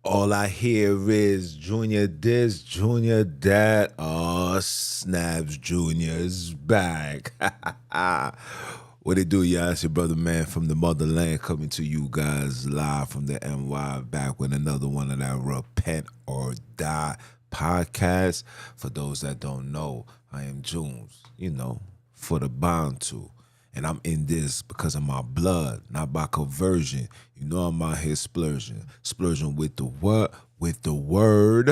All I hear is Junior this, Junior that. Oh, snaps, Junior's back. What it do, y'all? It's your brother, man, from the motherland, coming to you guys live from the NY, back with another one of that Repent or Die podcast. For those that don't know, I am Junes, for the bond to. And I'm in this because of my blood, not by conversion. You know I'm out here splurging. Splurging with the what? With the word.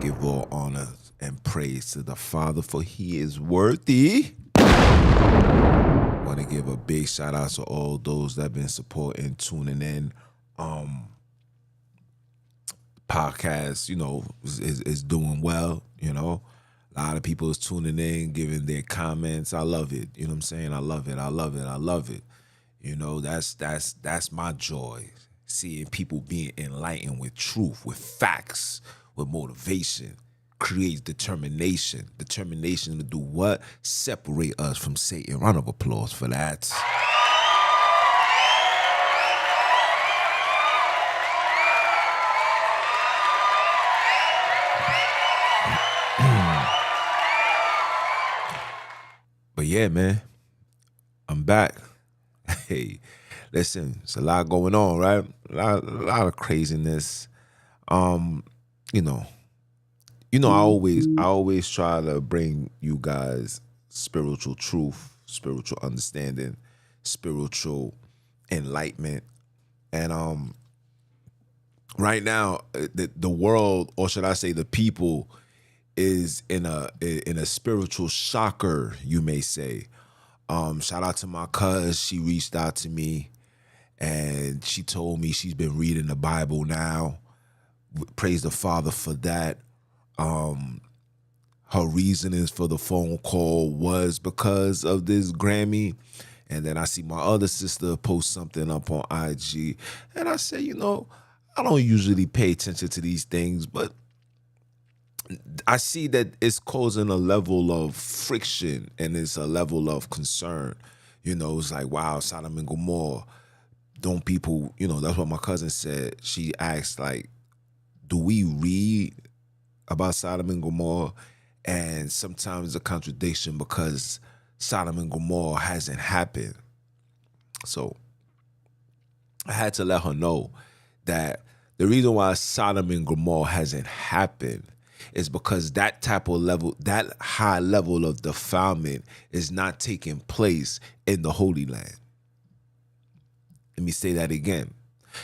Give all honor and praise to the Father, for he is worthy. Want to give a big shout out to all those that have been supporting, tuning in. Podcast, is doing well, A lot of people is tuning in, giving their comments. I love it. You know what I'm saying? I love it. I love it. I love it. That's my joy. Seeing people being enlightened with truth, with facts, with motivation, creates determination. Determination to do what? Separate us from Satan. Round of applause for that. But yeah, man, I'm back. Hey, listen, it's a lot going on, right? A lot of craziness. I always try to bring you guys spiritual truth, spiritual understanding, spiritual enlightenment, and right now, the world, or should I say, the people, is in a spiritual shocker, you may say. Shout out to my cuz. She reached out to me and she told me she's been reading the Bible now. Praise the Father for that. Her reasonings for the phone call was because of this Grammy. And then I see my other sister post something up on IG. And I say, I don't usually pay attention to these things, but I see that it's causing a level of friction and it's a level of concern. It's like, wow, Sodom and Gomorrah, don't people, that's what my cousin said. She asked, like, do we read about Sodom and Gomorrah? And sometimes a contradiction because Sodom and Gomorrah hasn't happened. So I had to let her know that the reason why Sodom and Gomorrah hasn't happened is because that type of level, that high level of defilement is not taking place in the Holy Land. Let me say that again.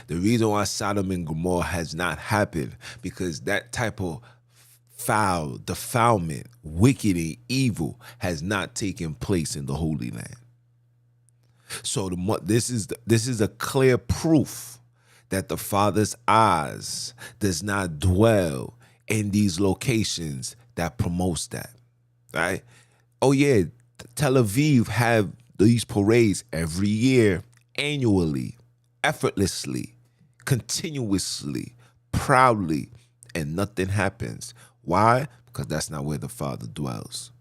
The reason why Sodom and Gomorrah has not happened because that type of foul, defilement, wicked and evil has not taken place in the Holy Land. So this is a clear proof that the Father's eyes does not dwell in these locations that promotes that, right? Oh yeah, Tel Aviv have these parades every year, annually, effortlessly, continuously, proudly, and nothing happens. Why? Because that's not where the Father dwells.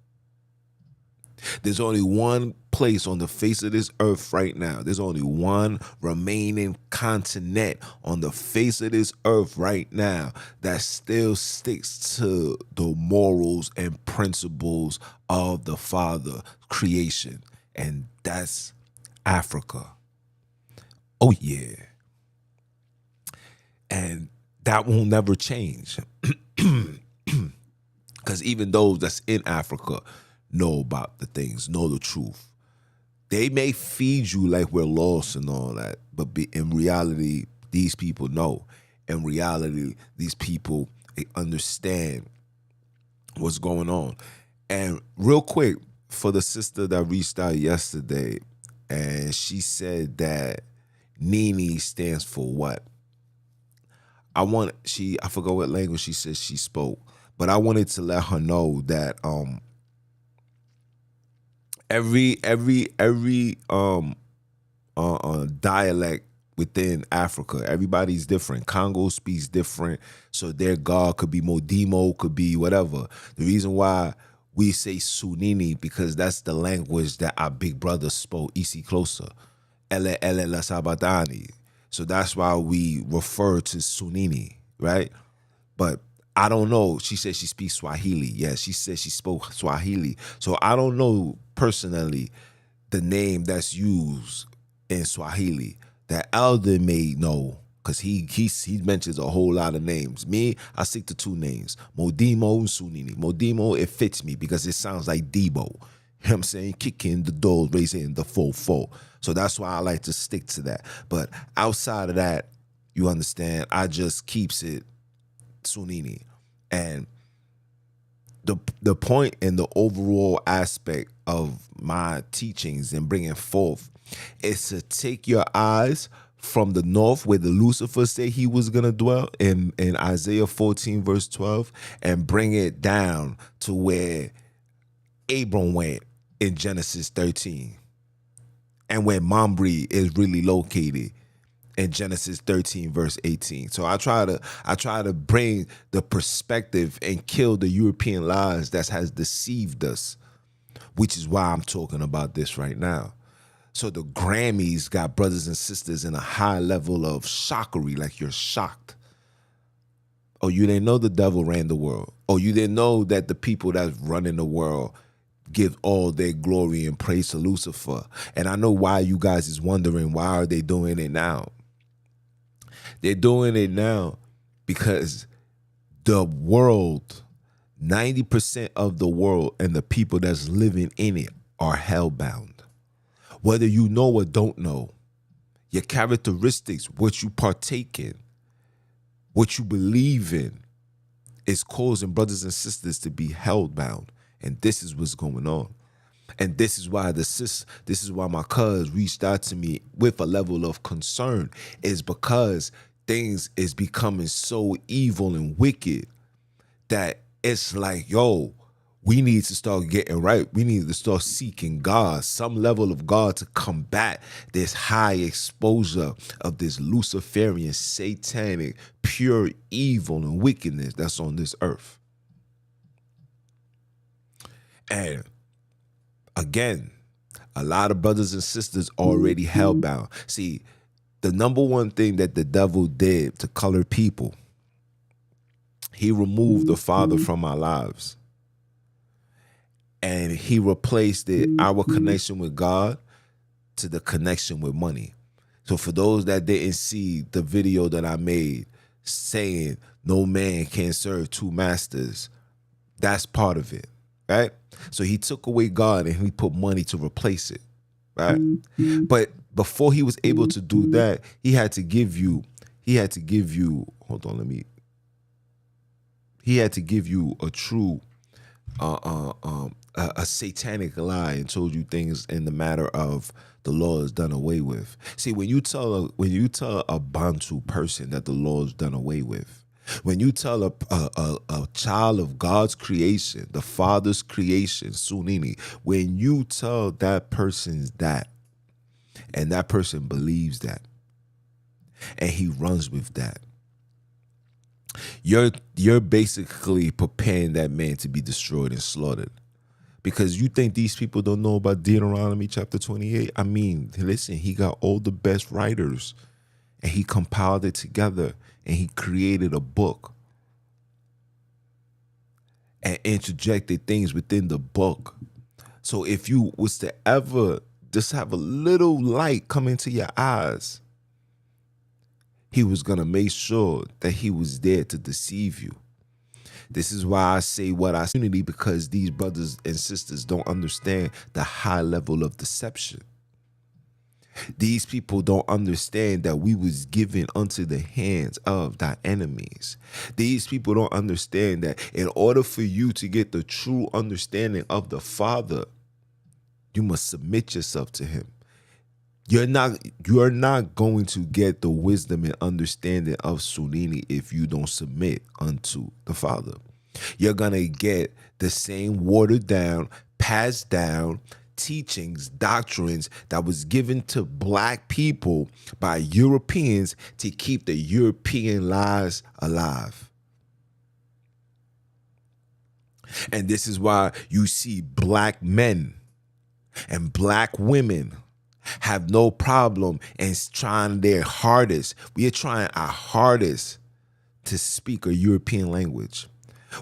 There's only one place on the face of this earth right now. There's only one remaining continent on the face of this earth right now that still sticks to the morals and principles of the Father creation. And that's Africa. Oh yeah. And that will never change. Because even those that's in Africa know about the things, know the truth. They may feed you like we're lost and all that, but in reality, these people know. In reality, these people, they understand what's going on. And real quick, for the sister that reached out yesterday, and she said that Nini stands for what? I forgot what language she said she spoke, but I wanted to let her know that every dialect within Africa, everybody's different. Congo speaks different, so their God could be Modimo, could be whatever. The reason why we say Sunini because that's the language that our big brother spoke, Isi Closer, Ele La Sabadani. So that's why we refer to Sunini, right? But I don't know. She said she speaks Swahili. Yeah, she said she spoke Swahili. So I don't know personally the name that's used in Swahili. That Elder may know, because he mentions a whole lot of names. Me, I stick to two names, Modimo and Sunini. Modimo, it fits me because it sounds like Debo. You know what I'm saying? Kicking the door, raising the 4-4. So that's why I like to stick to that. But outside of that, you understand, I just keeps it Sunini. And the point and the overall aspect of my teachings and bringing forth is to take your eyes from the north where the Lucifer said he was going to dwell in Isaiah 14 verse 12 and bring it down to where Abram went in Genesis 13 and where Mamre is really located in Genesis 13 verse 18. So I try to bring the perspective and kill the European lies that has deceived us, which is why I'm talking about this right now. So the Grammys got brothers and sisters in a high level of shockery, like you're shocked. Oh, you didn't know the devil ran the world. Oh, you didn't know that the people that's running the world give all their glory and praise to Lucifer. And I know why you guys is wondering, why are they doing it now? They're doing it now because the world, 90% of the world and the people that's living in it are hellbound. Whether you know or don't know, your characteristics, what you partake in, what you believe in, is causing brothers and sisters to be hellbound. And this is what's going on. And this is why this is why my cuz reached out to me with a level of concern, is because things is becoming so evil and wicked that it's like, yo, we need to start getting right. We need to start seeking God, some level of God, to combat this high exposure of this Luciferian, satanic, pure evil and wickedness that's on this earth. And again, a lot of brothers and sisters already hellbound. See, the number one thing that the devil did to colored people, he removed the Father from our lives. And he replaced our connection with God to the connection with money. So for those that didn't see the video that I made saying no man can serve two masters, that's part of it, right? So he took away God and he put money to replace it, right? But before he was able to do that, he had to give you, he had to give you a true a satanic lie and told you things in the matter of the law is done away with. See, when you tell a Bantu person that the law is done away with, when you tell a child of God's creation, the Father's creation, Sunini, when you tell that person that, and that person believes that, and he runs with that, you're basically preparing that man to be destroyed and slaughtered. Because you think these people don't know about Deuteronomy chapter 28? I mean, listen, he got all the best writers and he compiled it together and he created a book and interjected things within the book. So if you was to ever just have a little light come into your eyes, he was going to make sure that he was there to deceive you. This is why I say what I say, because these brothers and sisters don't understand the high level of deception. These people don't understand that we was given unto the hands of thy enemies. These people don't understand that in order for you to get the true understanding of the Father, you must submit yourself to him. You're not going to get the wisdom and understanding of Sunini if you don't submit unto the Father. You're going to get the same watered down, passed down teachings, doctrines that was given to black people by Europeans to keep the European lies alive. And this is why you see black men and black women have no problem and trying their hardest. We are trying our hardest to speak a European language.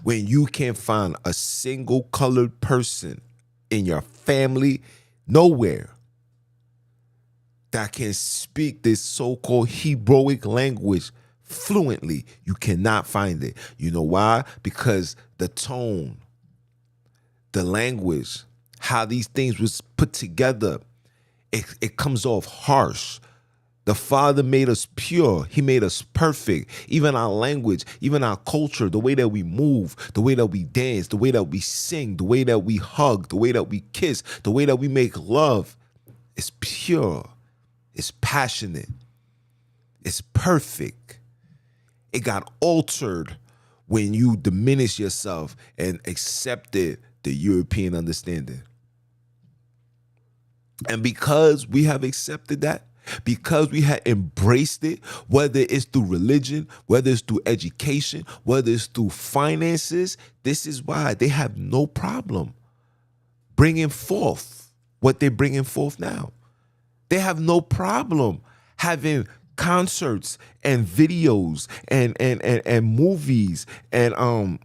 When you can't find a single colored person in your family, nowhere, that can speak this so-called Hebrewic language fluently, you cannot find it. You know why? Because the tone, the language, how these things was put together, it comes off harsh. The Father made us pure. He made us perfect. Even our language, even our culture, the way that we move, the way that we dance, the way that we sing, the way that we hug, the way that we kiss, the way that we make love is pure. It's passionate. It's perfect. It got altered when you diminish yourself and accepted the European understanding. And because we have accepted that, because we had embraced it, whether it's through religion, whether it's through education, whether it's through finances, this is why they have no problem bringing forth what they're bringing forth now. They have no problem having concerts and videos and movies and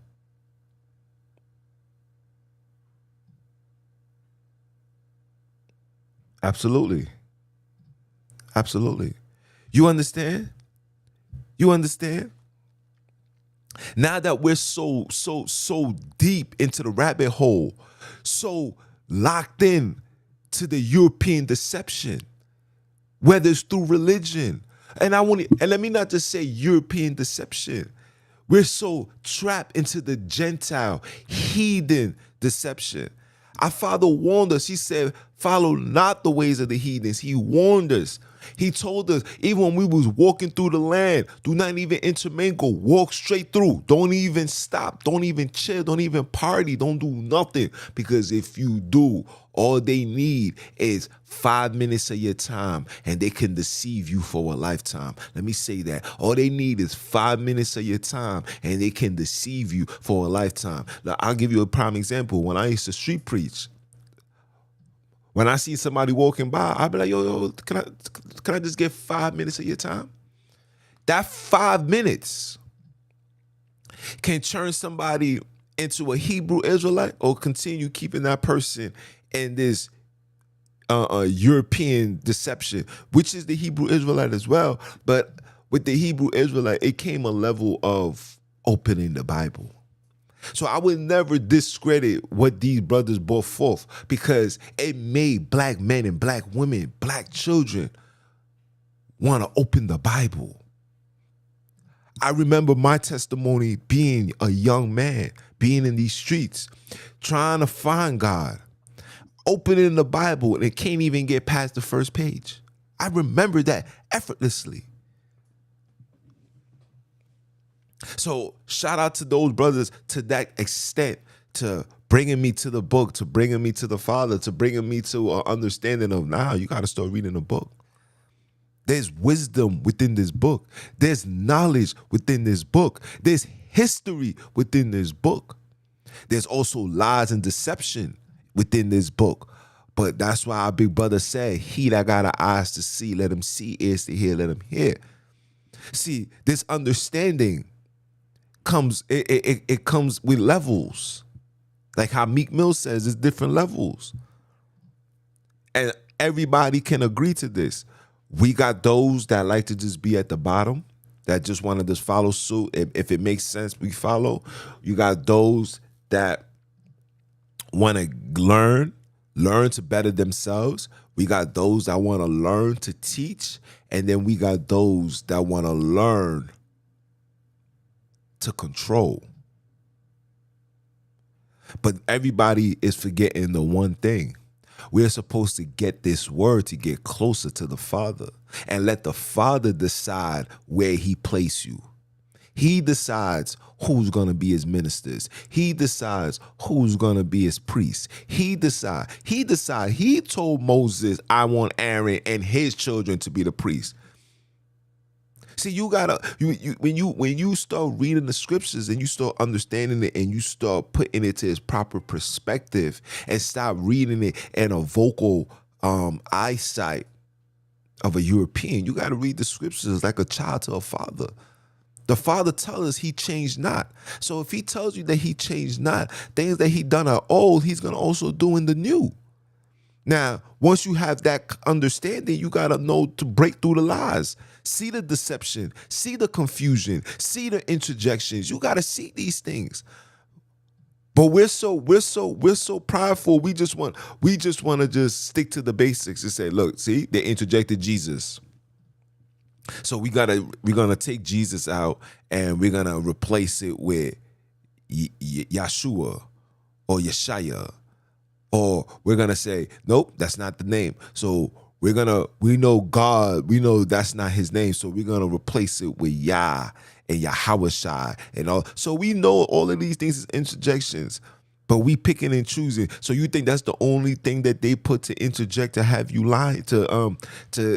absolutely. Absolutely. You understand? You understand? Now that we're so deep into the rabbit hole, so locked in to the European deception, whether it's through religion, and let me not just say European deception. We're so trapped into the Gentile, heathen deception. Our Father warned us. He said, follow not the ways of the heathens. He warned us. He told us, even when we was walking through the land, do not even intermingle. Walk straight through. Don't even stop. Don't even chill. Don't even party. Don't do nothing. Because if you do, all they need is 5 minutes of your time, and they can deceive you for a lifetime. Let me say that. All they need is 5 minutes of your time, and they can deceive you for a lifetime. Now, I'll give you a prime example. When I used to street preach, when I see somebody walking by, I'll be like, yo, can I just get 5 minutes of your time? That 5 minutes can turn somebody into a Hebrew Israelite or continue keeping that person in this European deception, which is the Hebrew Israelite as well. But with the Hebrew Israelite, it came a level of opening the Bible. So I would never discredit what these brothers brought forth, because it made black men and black women, black children want to open the Bible. I remember my testimony being a young man, being in these streets, trying to find God, opening the Bible, and it can't even get past the first page. I remember that effortlessly. So shout out to those brothers to that extent, to bringing me to the book, to bringing me to the Father, to bringing me to an understanding of, now you got to start reading the book. There's wisdom within this book. There's knowledge within this book. There's history within this book. There's also lies and deception within this book. But that's why our big brother said, he that got eyes to see, let him see, ears to hear, let him hear. See, this understanding comes, it comes with levels. Like how Meek Mill says, it's different levels. And everybody can agree to this. We got those that like to just be at the bottom, that just want to just follow suit. If it makes sense, we follow. You got those that want to learn to better themselves. We got those that want to learn to teach. And then we got those that want to learn to control. But everybody is forgetting the one thing. We're supposed to get this word to get closer to the Father and let the Father decide where he placed you. He decides who's going to be his ministers. He decides who's going to be his priests. He told Moses, I want Aaron and his children to be the priests. See, you gotta when you start reading the scriptures and you start understanding it and you start putting it to its proper perspective and stop reading it in a vocal eyesight of a European. You got to read the scriptures like a child to a father. The Father tells us he changed not. So if he tells you that he changed not, things that he done are old, he's going to also do in the new. Now, once you have that understanding, you got to know to break through the lies. See the deception, see the confusion, see the interjections. You got to see these things. But we're so prideful. We just want to just stick to the basics and say, look, see, they interjected Jesus. So we're gonna take Jesus out and we're gonna replace it with Yeshua or Yeshaya, or we're gonna say, nope, that's not the name. So we know God, we know that's not his name, so we're gonna replace it with Yah and Yahawashai and all. So we know all of these things is interjections, but we picking and choosing. So you think that's the only thing that they put to interject to have you lie, to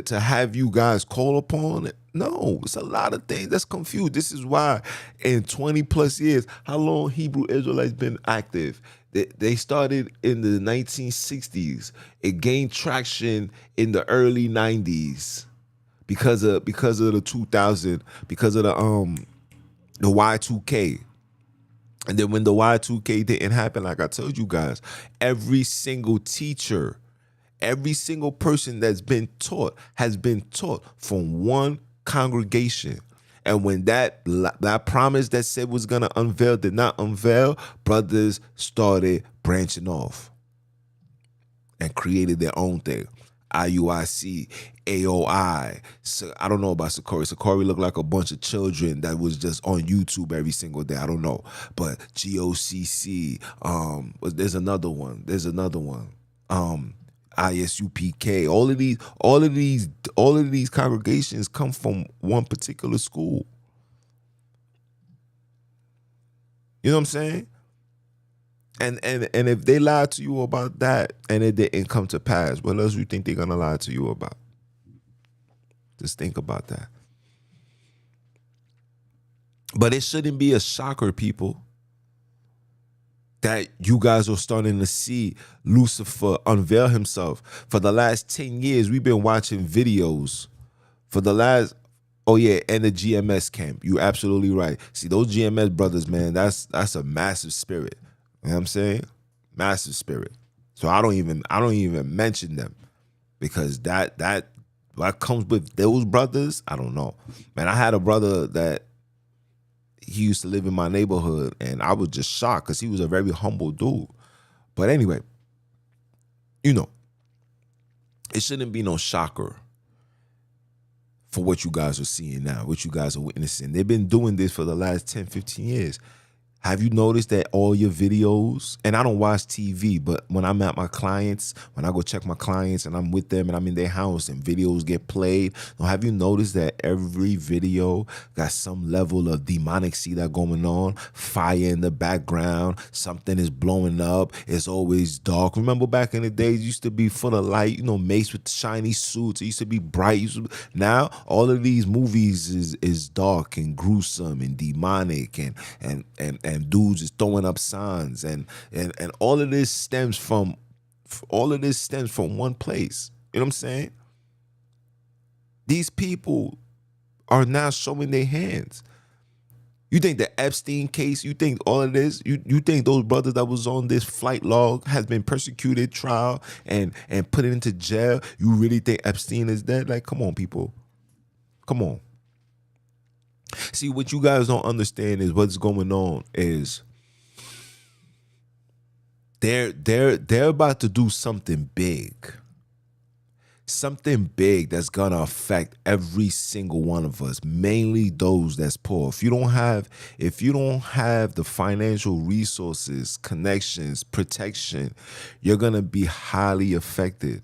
have you guys call upon it? No, it's a lot of things that's confused. This is why in 20 plus years, how long Hebrew Israelites been active? They started in the 1960s. It gained traction in the early 90s because of the 2000, because of the Y2K. And then when the Y2K didn't happen, like I told you guys, every single teacher, every single person that's been taught has been taught from one congregation. And when that promise that said was going to unveil did not unveil, brothers started branching off and created their own thing. IUIC, AOI. So I don't know about Sakori. Sakori looked like a bunch of children that was just on YouTube every single day. I don't know. But GOCC, there's another one. ISUPK. All of these congregations come from one particular school. You know what I'm saying? And if they lied to you about that and it didn't come to pass, what else do you think they're gonna lie to you about? Just think about that. But it shouldn't be a shocker, people, that you guys are starting to see Lucifer unveil himself. For the last 10 years, we've been watching videos. For the last, and the GMS camp. You're absolutely right. See, those GMS brothers, man, that's a massive spirit. You know what I'm saying? Massive spirit. So I don't even mention them, because that what comes with those brothers, I don't know. Man, I had a brother that he used to live in my neighborhood, and I was just shocked because he was a very humble dude. But anyway, it shouldn't be no shocker for what you guys are seeing now, what you guys are witnessing. They've been doing this for the last 10, 15 years. Have you noticed that all your videos, and I don't watch TV, but when I'm at my clients, when I go check my clients and I'm with them and I'm in their house and videos get played, have you noticed that every video got some level of demonic see that going on? Fire in the background, something is blowing up, it's always dark. Remember back in the days, it used to be full of light, Mace with shiny suits, it used to be bright. Now, all of these movies is dark and gruesome and demonic and dudes is throwing up signs and all of this stems from one place. You know what I'm saying? These people are now showing their hands. You think the Epstein case, you think all of this, you think those brothers that was on this flight log has been persecuted, trial, and put into jail? You really think Epstein is dead? Like, come on, people. Come on. See, what you guys don't understand is what's going on is they're about to do something big. Something big that's gonna affect every single one of us, mainly those that's poor. If you don't have the financial resources, connections, protection, you're gonna be highly affected.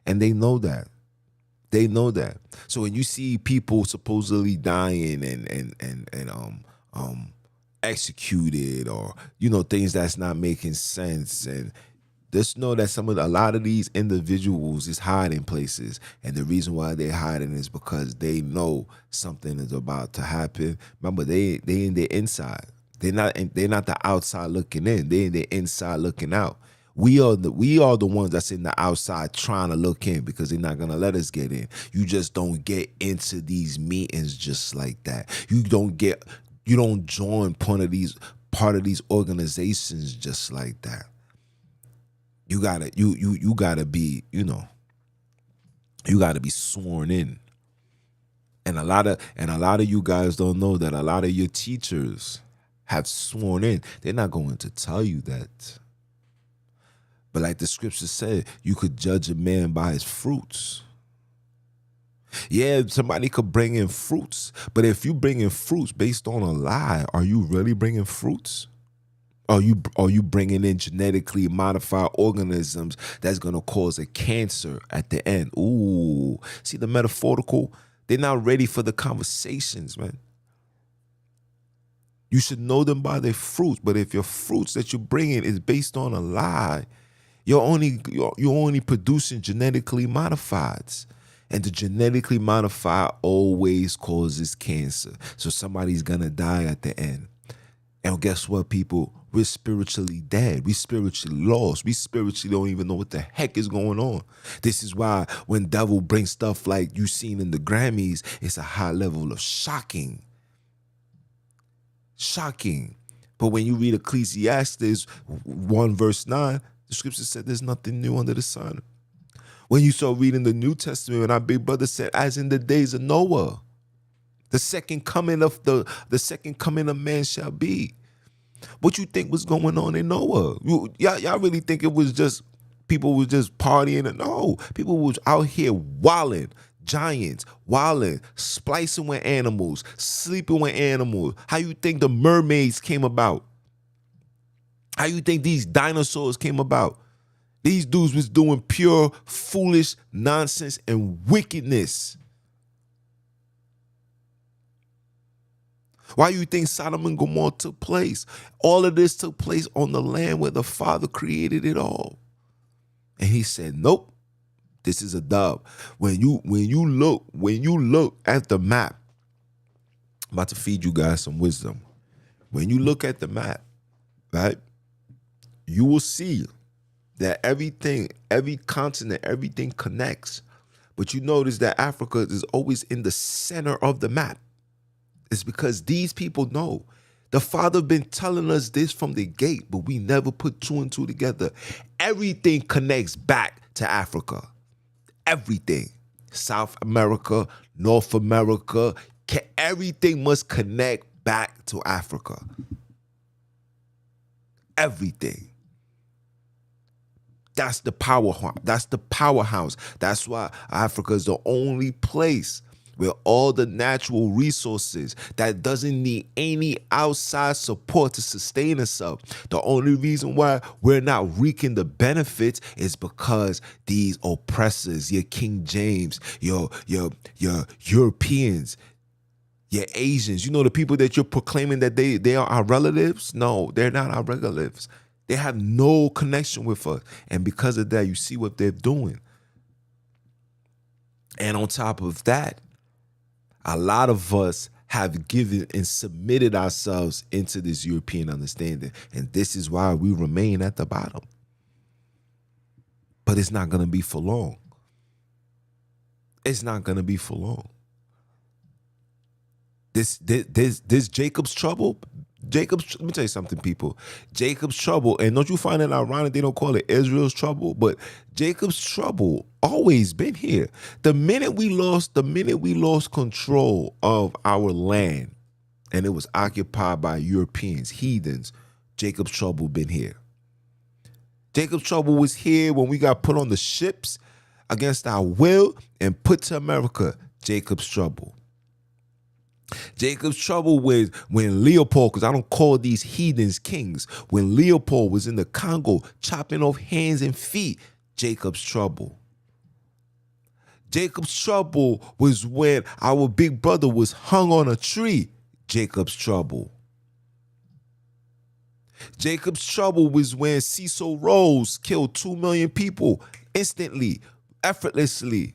And they know that. They know that. So when you see people supposedly dying and executed, or things that's not making sense, and just know that a lot of these individuals is hiding places, and the reason why they're hiding is because they know something is about to happen. Remember, they in the inside. They're not the outside looking in. They in the inside looking out. We are the ones that's in the outside trying to look in because they're not gonna let us get in. You just don't get into these meetings just like that. You don't join part of these organizations just like that. You gotta be, you gotta be sworn in. And a lot of you guys don't know that a lot of your teachers have sworn in. They're not going to tell you that. But like the scripture said, you could judge a man by his fruits. Yeah, somebody could bring in fruits, but if you bring in fruits based on a lie, are you really bringing fruits? Are you bringing in genetically modified organisms that's gonna cause a cancer at the end? Ooh, see the metaphorical? They're not ready for the conversations, man. You should know them by their fruits, but if your fruits that you're bringing is based on a lie, you're only producing genetically modifieds. And the genetically modified always causes cancer. So somebody's gonna die at the end. And guess what, people? We're spiritually dead. We spiritually lost. We spiritually don't even know what the heck is going on. This is why when devil brings stuff like you seen in the Grammys, it's a high level of shocking. Shocking. But when you read Ecclesiastes 1 verse 9, the scripture said there's nothing new under the sun. When you start reading the New Testament, when our big brother said, as in the days of Noah, the second coming of man shall be. What you think was going on in Noah? Y'all really think it was just people was just partying? No, people was out here wilding, giants, wilding, splicing with animals, sleeping with animals. How you think the mermaids came about? How you think these dinosaurs came about? These dudes was doing pure, foolish nonsense and wickedness. Why you think Sodom and Gomorrah took place? All of this took place on the land where the Father created it all. And he said, nope, this is a dub. When you look at the map, I'm about to feed you guys some wisdom. When you look at the map, right, you will see that everything, every continent, everything connects. But you notice that Africa is always in the center of the map. It's because these people know. The Father been telling us this from the gate, but we never put two and two together. Everything connects back to Africa. Everything. South America, North America, everything must connect back to Africa. Everything. That's the powerhouse. That's why Africa is the only place where all the natural resources that doesn't need any outside support to sustain itself. The only reason why we're not reaping the benefits is because these oppressors, your King James, your Europeans, your Asians, the people that you're proclaiming that they are our relatives. No, they're not our relatives. They have no connection with us. And because of that, you see what they're doing. And on top of that, a lot of us have given and submitted ourselves into this European understanding. And this is why we remain at the bottom. But it's not going to be for long. It's not going to be for long. This Jacob's trouble. Let me tell you something, people. Jacob's trouble, and don't you find it ironic they don't call it Israel's trouble, but Jacob's trouble always been here. The minute we lost control of our land, and it was occupied by Europeans, heathens, Jacob's trouble been here. Jacob's trouble was here when we got put on the ships against our will and put to America. Jacob's trouble. Jacob's trouble when Leopold, because I don't call these heathens kings, when Leopold was in the Congo chopping off hands and feet. Jacob's trouble. Jacob's trouble was when our big brother was hung on a tree. Jacob's trouble. Jacob's trouble was when Cecil Rhodes killed 2 million people instantly, effortlessly.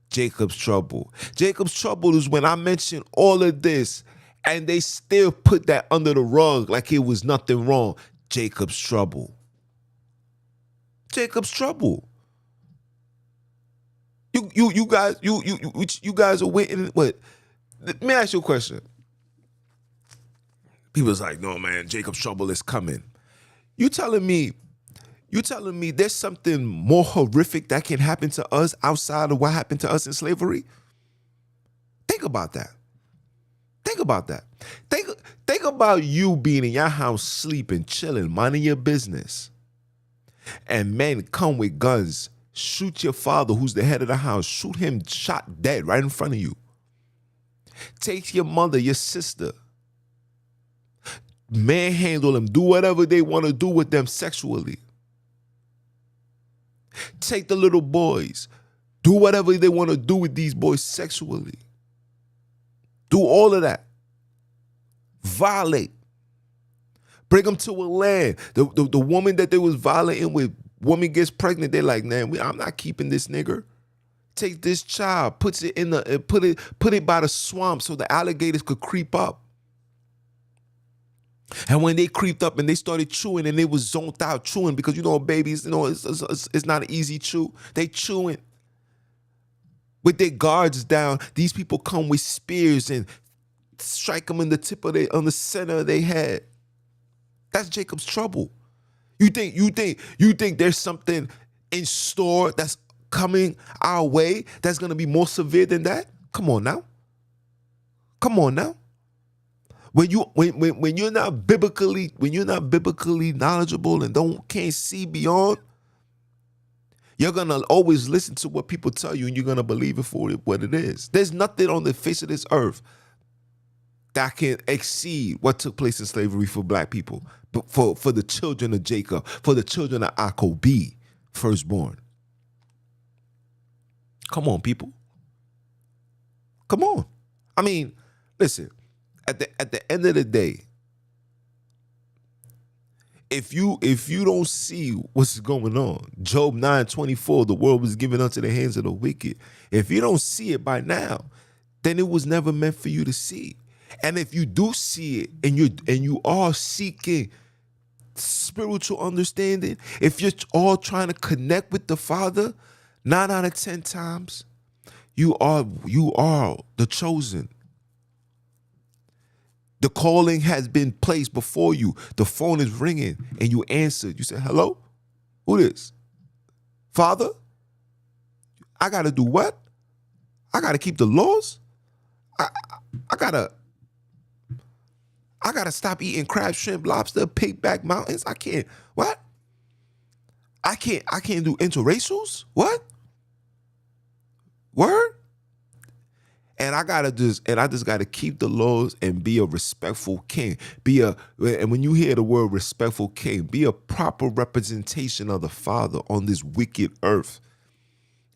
Jacob's trouble. Jacob's trouble is when I mention all of this and they still put that under the rug like it was nothing wrong. Jacob's trouble. Jacob's trouble. You guys are waiting. What? Let me ask you a question. People's like, no, man, Jacob's trouble is coming. You telling me there's something more horrific that can happen to us outside of what happened to us in slavery? Think about that. Think about that. Think about you being in your house, sleeping, chilling, minding your business, and men come with guns, shoot your father, who's the head of the house, shoot him shot dead right in front of you. Take your mother, your sister, manhandle them, do whatever they want to do with them sexually. Take the little boys, do whatever they want to do with these boys sexually. Do all of that. Violate. Bring them to a land. The woman that they was violating with, woman gets pregnant, they're like, man, I'm not keeping this nigger. Take this child, puts it in put it by the swamp so the alligators could creep up. And when they creeped up and they started chewing and they was zoned out chewing, because babies, it's not an easy chew. They chewing with their guards down. These people come with spears and strike them in the on the center of their head. That's Jacob's trouble. You think there's something in store that's coming our way that's gonna be more severe than that? Come on now. When you're not biblically knowledgeable and can't see beyond, you're gonna always listen to what people tell you and you're gonna believe it for what it is. There's nothing on the face of this earth that can exceed what took place in slavery for black people, but for the children of Jacob, for the children of Jacob, firstborn. Come on, people. Come on. I mean, listen. At the end of the day, if you don't see what's going on, Job 9:24, the world was given unto the hands of the wicked. If you don't see it by now, then it was never meant for you to see. And if you do see it and you are seeking spiritual understanding, if you're all trying to connect with the Father, 9 out of 10 times, you are the chosen. The calling has been placed before you. The phone is ringing and you answered. You said, hello? Who this? Father? I got to do what? I got to keep the laws? I got to stop eating crab, shrimp, lobster, pigback mountains. I can't. What? I can't do interracials? What? Word? And I just gotta keep the laws and be a respectful king. And when you hear the word respectful king, be a proper representation of the Father on this wicked earth,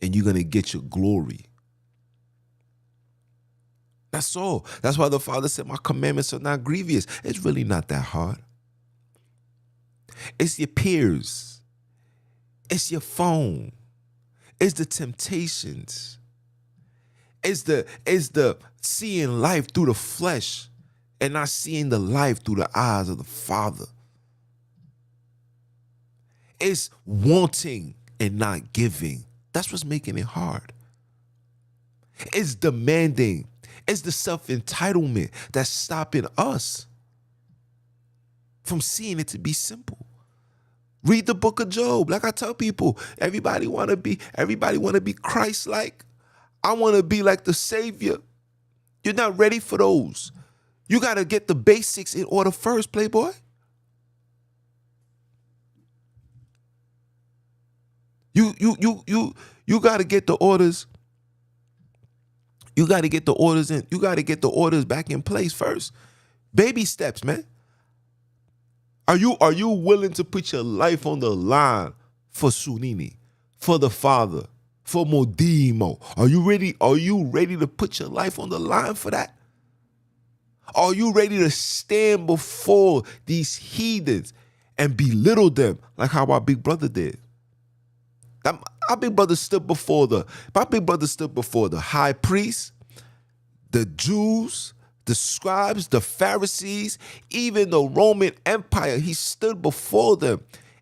and you're gonna get your glory. That's all. That's why the Father said, my commandments are not grievous. It's really not that hard. It's your peers. It's your phone. It's the temptations. It's the seeing life through the flesh and not seeing the life through the eyes of the Father. It's wanting and not giving. That's what's making it hard. It's demanding. It's the self-entitlement that's stopping us from seeing it to be simple. Read the book of Job. Like I tell people, everybody want to be Christ-like. I want to be like the Savior. You're not ready for those. You got to get the basics in order first, Playboy. You got to get the orders. You got to get the orders in. You got to get the orders back in place first. Baby steps, man. Are you willing to put your life on the line for Sunini, for the Father, for Modimo? Are you ready to put your life on the line for that? Are you ready to stand before these heathens and belittle them like how our big brother did? My big brother stood before the high priest, the Jews, the scribes, the Pharisees, even the Roman Empire. He stood before them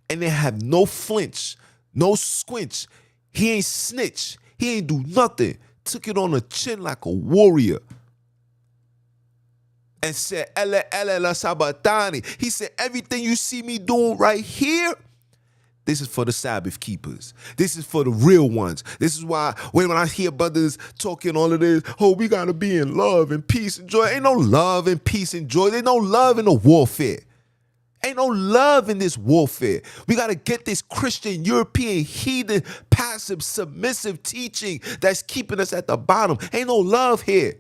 and they had no flinch, No squinch. He ain't snitch. He ain't do nothing. Took it on the chin like a warrior. And said, Ele, ele, la sabatani. He said, everything you see me doing right here, this is for the Sabbath keepers. This is for the real ones. This is why when I hear brothers talking all of this, oh, we got to be in love and peace and joy. Ain't no love and peace and joy. There's no love in the warfare. Ain't no love in this warfare. We got to get this Christian, European, heathen, passive, submissive teaching that's keeping us at the bottom. Ain't no love here.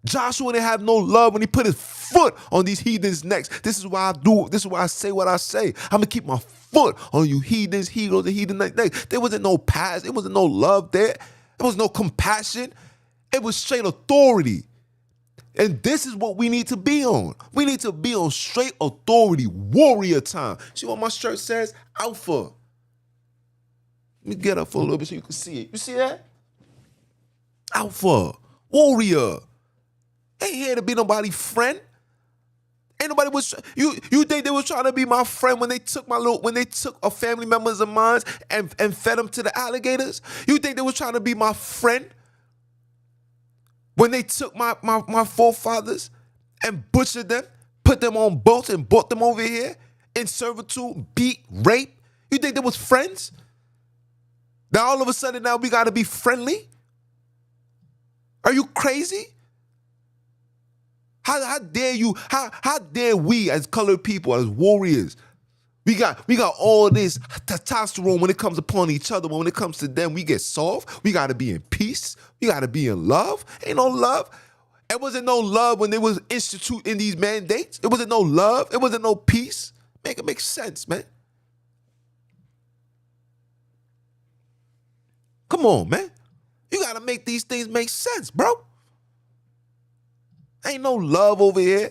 Joshua didn't have no love when he put his foot on these heathens' necks. This is why I do. This is why I say what I say. I'm going to keep my foot on you heathens, heroes, and heathen necks. There wasn't no past. There wasn't no love there. There was no compassion. It was straight authority. And this is what we need to be on. We need to be on straight authority, warrior time. See what my shirt says? Alpha. Let me get up for a little bit so you can see it. You see that? Alpha. Warrior. Ain't here to be nobody's friend. Ain't nobody was you think they was trying to be my friend when they took a family members of mine and fed them to the alligators? You think they was trying to be my friend when they took my forefathers and butchered them, put them on boats and brought them over here in servitude, beat, rape? You think they was friends? Now all of a sudden now we gotta be friendly? Are you crazy? How dare you? How dare we as colored people, as warriors? We got all this testosterone when it comes upon each other. When it comes to them, we get soft. We got to be in peace. We got to be in love. Ain't no love. It wasn't no love when they was instituting these mandates. It wasn't no love. It wasn't no peace. Make it make sense, man. Come on, man. You got to make these things make sense, bro. Ain't no love over here.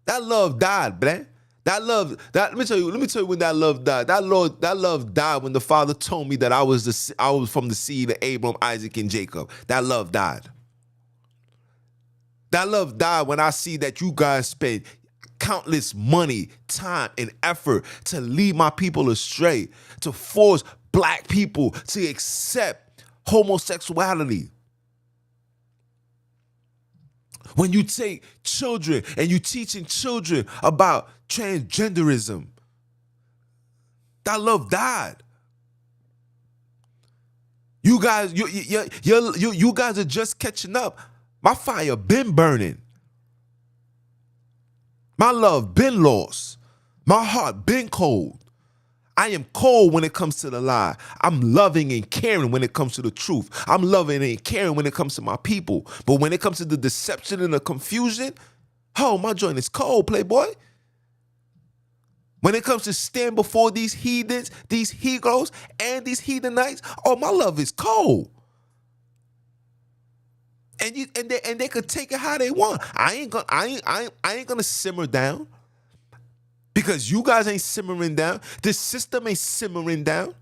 That love died, man. Let me tell you when that love died. That love died when the Father told me that I was from the seed of Abraham, Isaac, and Jacob. That love died. That love died when I see that you guys spend countless money, time, and effort to lead my people astray, to force black people to accept homosexuality. When you take children and you teaching children about transgenderism, that love died. You guys, you guys are just catching up. My fire been burning. My love been lost. My heart been cold. I am cold when it comes to the lie. I'm loving and caring when it comes to the truth. I'm loving and caring when it comes to my people. But when it comes to the deception and the confusion, oh, my joint is cold, playboy. When it comes to stand before these heathens, these Hebrews, and these heathenites, oh, my love is cold. And they could take it how they want. I ain't gonna simmer down. Because you guys ain't simmering down. This system ain't simmering down.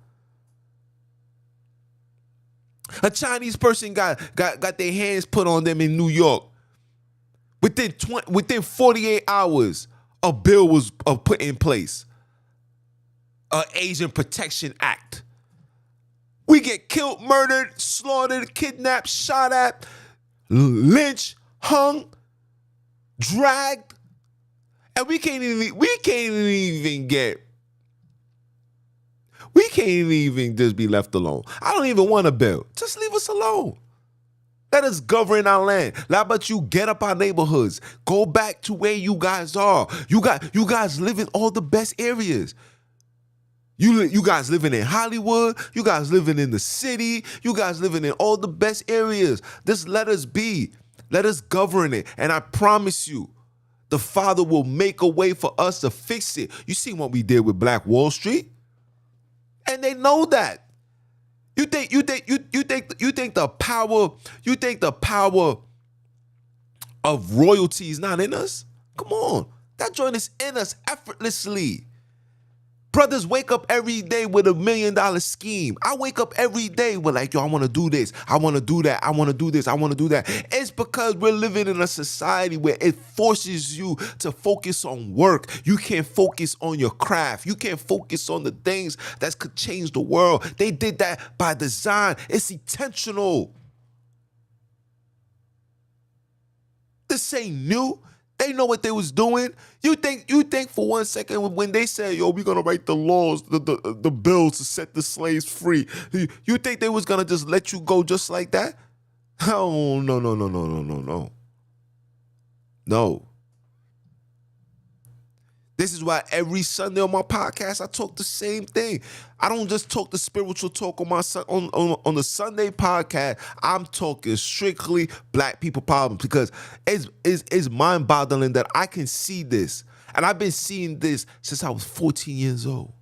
A Chinese person got their hands put on them in New York. Within 48 hours, a bill was put in place. An Asian Protection Act. We get killed, murdered, slaughtered, kidnapped, shot at, lynched, hung, dragged. And we can't even just be left alone. I don't even want a bill. Just leave us alone. Let us govern our land. How about you get up our neighborhoods? Go back to where you guys are. You guys live in all the best areas. You guys living in Hollywood. You guys living in the city. You guys living in all the best areas. Just let us be. Let us govern it. And I promise you, the Father will make a way for us to fix it. You see what we did with Black Wall Street? And they know that. You think the power of royalty is not in us? Come on. That joint is in us effortlessly. Brothers wake up every day with $1 million scheme. I wake up every day with like, yo, I want to do this. I want to do that. I want to do this. I want to do that. It's because we're living in a society where it forces you to focus on work. You can't focus on your craft. You can't focus on the things that could change the world. They did that by design. It's intentional. This ain't new. They know what they was doing. You think for 1 second when they said, yo, we're going to write the laws, the bills to set the slaves free, you think they was going to just let you go just like that? Oh, no, no, no, no, no, no, no. No. This is why every Sunday on my podcast, I talk the same thing. I don't just talk the spiritual talk on my on the Sunday podcast. I'm talking strictly black people problems because it's mind-boggling that I can see this. And I've been seeing this since I was 14 years old.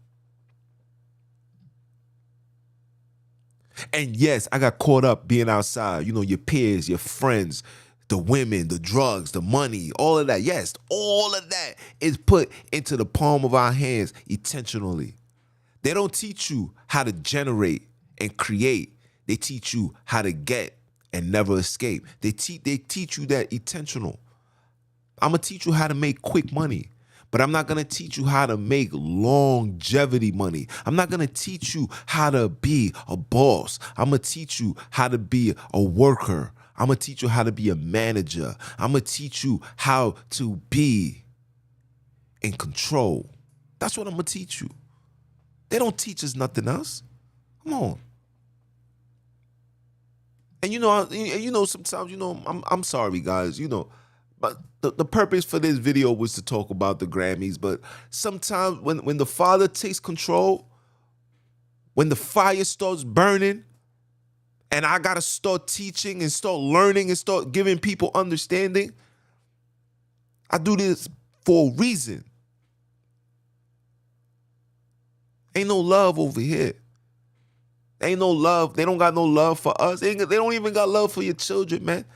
And yes, I got caught up being outside. You know, your peers, your friends, the women, the drugs, the money, all of that. Yes, all of that is put into the palm of our hands intentionally. They don't teach you how to generate and create. They teach you how to get and never escape. They teach you that intentional. I'm going to teach you how to make quick money, but I'm not going to teach you how to make longevity money. I'm not going to teach you how to be a boss. I'm going to teach you how to be a worker. I'm going to teach you how to be a manager. I'm going to teach you how to be in control. That's what I'm going to teach you. They don't teach us nothing else. Come on. And you know, sometimes, you know, I'm sorry, guys, you know, but the purpose for this video was to talk about the Grammys. But sometimes when the Father takes control, when the fire starts burning, and I got to start teaching and start learning and start giving people understanding, I do this for a reason. Ain't no love over here. Ain't no love. They don't got no love for us. They don't even got love for your children, man.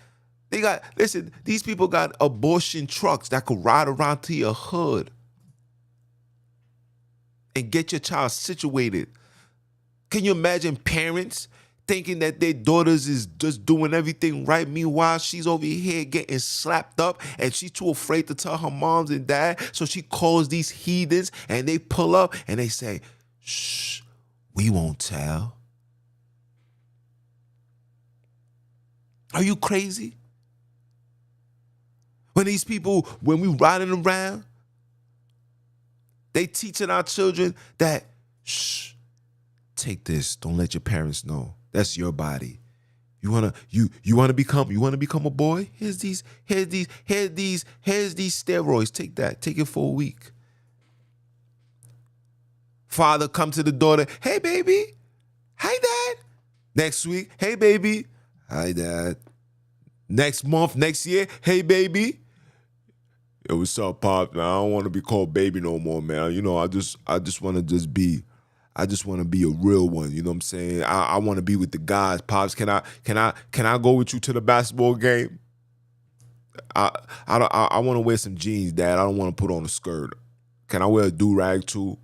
Listen, these people got abortion trucks that could ride around to your hood and get your child situated. Can you imagine parents thinking that their daughters is just doing everything right? Meanwhile, she's over here getting slapped up and she's too afraid to tell her moms and dad. So she calls these heathens and they pull up and they say, shh, we won't tell. Are you crazy? When these people, when we riding around, they teaching our children that, shh, take this. Don't let your parents know. That's your body. You wanna become a boy? Here's these steroids. Take that. Take it for a week. Father come to the daughter. Hey baby. Hi dad. Next week. Hey baby. Hi dad. Next month, next year. Hey baby. Yo, what's up, Pop? Man, I don't want to be called baby no more, man. You know, I just want to be a real one. You know what I'm saying? I want to be with the guys. Pops, can I go with you to the basketball game? I want to wear some jeans, Dad. I don't want to put on a skirt. Can I wear a do-rag too?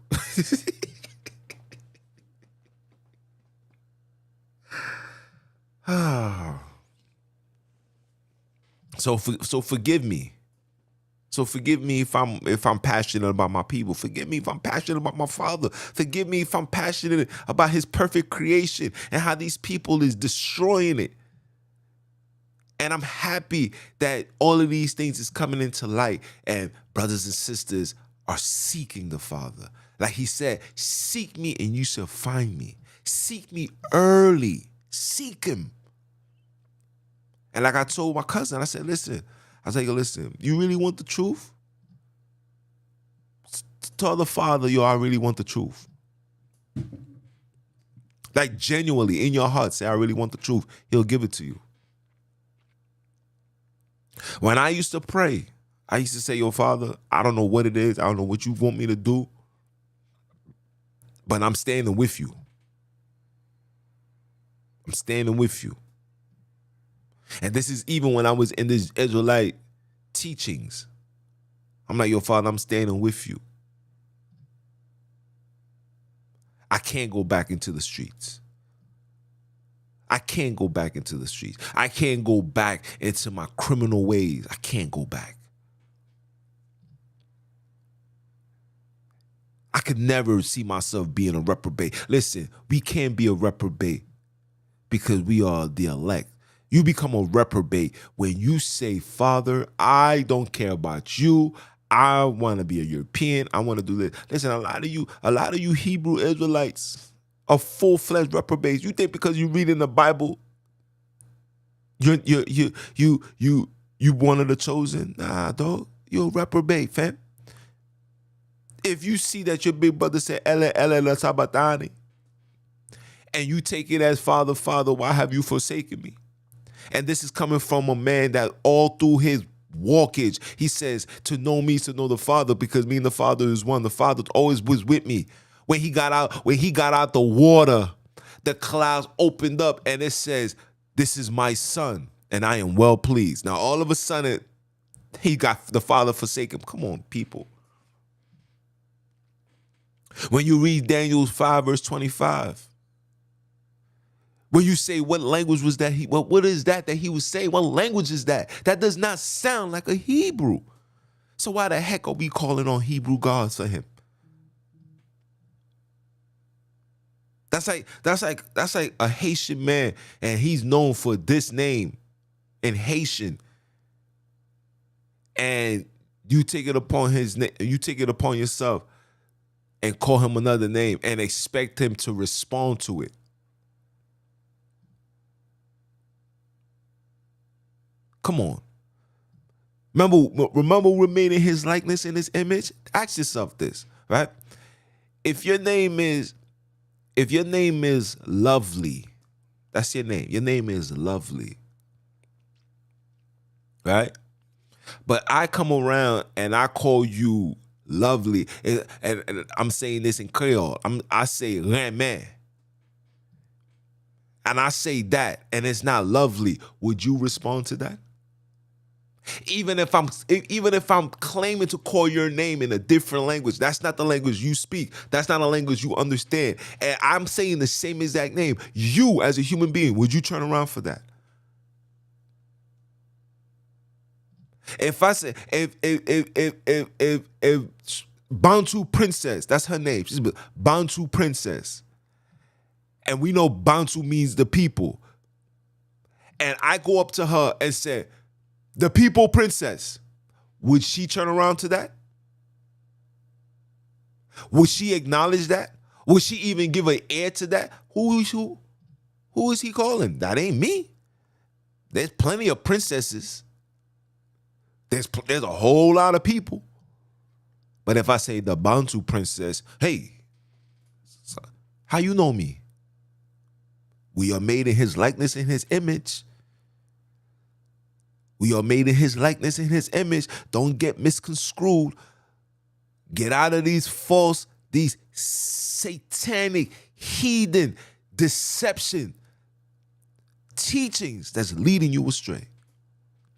So forgive me. So forgive me if I'm passionate about my people. Forgive me if I'm passionate about my Father. Forgive me if I'm passionate about his perfect creation and how these people is destroying it. And I'm happy that all of these things is coming into light and brothers and sisters are seeking the Father. Like he said, seek me and you shall find me. Seek me early. Seek him. And like I told my cousin, I said, listen, you really want the truth? Tell the Father, yo, I really want the truth. Like genuinely in your heart, say, I really want the truth. He'll give it to you. When I used to pray, I used to say, yo, Father, I don't know what it is. I don't know what you want me to do, but I'm standing with you. I'm standing with you. And this is even when I was in this Israelite teachings. I'm like, yo, Father, I'm standing with you. I can't go back into the streets. I can't go back into the streets. I can't go back into my criminal ways. I can't go back. I could never see myself being a reprobate. Listen, we can't be a reprobate because we are the elect. You become a reprobate when you say, Father, I don't care about you. I want to be a European. I want to do this. Listen, a lot of you Hebrew Israelites are full-fledged reprobates. You think because you read in the Bible, you one of the chosen? Nah, dog. You're a reprobate, fam. If you see that your big brother said, Ele, la sabatani, and you take it as, Father, Father, why have you forsaken me? And this is coming from a man that all through his walkage, he says, to know me is to know the Father, because me and the Father is one. The Father always was with me. When he got out the water, the clouds opened up and it says, this is my son, and I am well pleased. Now, all of a sudden, he got the Father forsake him. Come on, people. When you read Daniel 5, verse 25, when you say, what language was that? What is that he was saying? What language is that? That does not sound like a Hebrew. So why the heck are we calling on Hebrew gods for him? That's like a Haitian man, and he's known for this name in Haitian, and you take it upon yourself and call him another name and expect him to respond to it. Come on. Remember we're made in his likeness and his image? Ask yourself this, right? If your name is Lovely, that's your name. Your name is Lovely, right? But I come around and I call you Lovely, and I'm saying this in Creole. I say Reme, and I say that, and it's not Lovely. Would you respond to that? Even if I'm claiming to call your name in a different language, that's not the language you speak. That's not a language you understand. And I'm saying the same exact name. You, as a human being, would you turn around for that? If I say if Bantu Princess, that's her name. She's Bantu Princess, and we know Bantu means the people. And I go up to her and say, the people princess, would she turn around to that? Would she acknowledge that? Would she even give an ear to that? Who is he calling? That ain't me. There's plenty of princesses. There's a whole lot of people. But if I say the Bantu princess, hey, how you know me? We are made in his likeness and his image. We are made in his likeness and his image. Don't get misconstrued. Get out of these satanic, heathen, deception teachings that's leading you astray.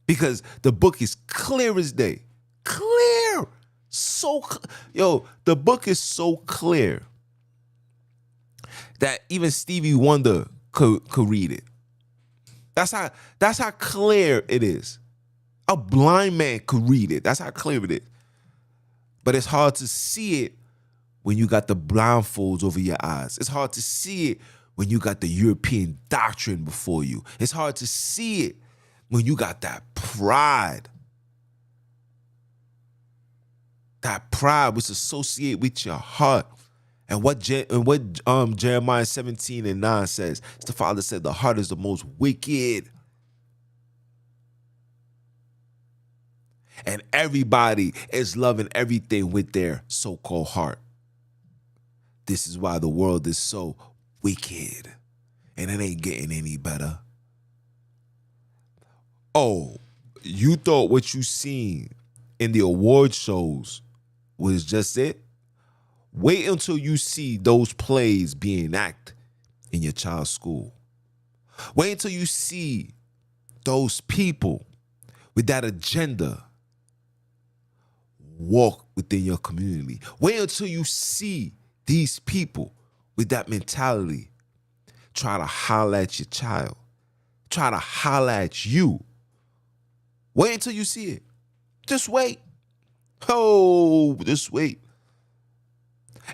Because the book is clear as day. Clear. The book is so clear that even Stevie Wonder could read it. That's how clear it is. A blind man could read it. That's how clear it is. But it's hard to see it when you got the blindfolds over your eyes. It's hard to see it when you got the European doctrine before you. It's hard to see it when you got that pride. That pride was associated with your heart. And what Jeremiah 17:9 says, the Father said, the heart is the most wicked. And everybody is loving everything with their so-called heart. This is why the world is so wicked. And it ain't getting any better. Oh, you thought what you seen in the award shows was just it? Wait until you see those plays being acted in your child's school. Wait until you see those people with that agenda walk within your community. Wait until you see these people with that mentality, try to holler at your child, try to holler at you. Wait until you see it. Just wait. Oh, just wait.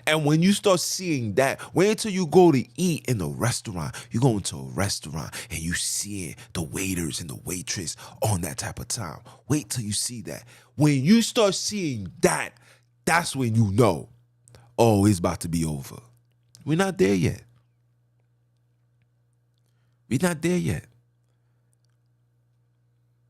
And when you start seeing that, wait until you go to eat in a restaurant. You go into a restaurant and you seeing the waiters and the waitress on that type of time. Wait till you see that. When you start seeing that, that's when you know, oh, it's about to be over. We're not there yet. We're not there yet.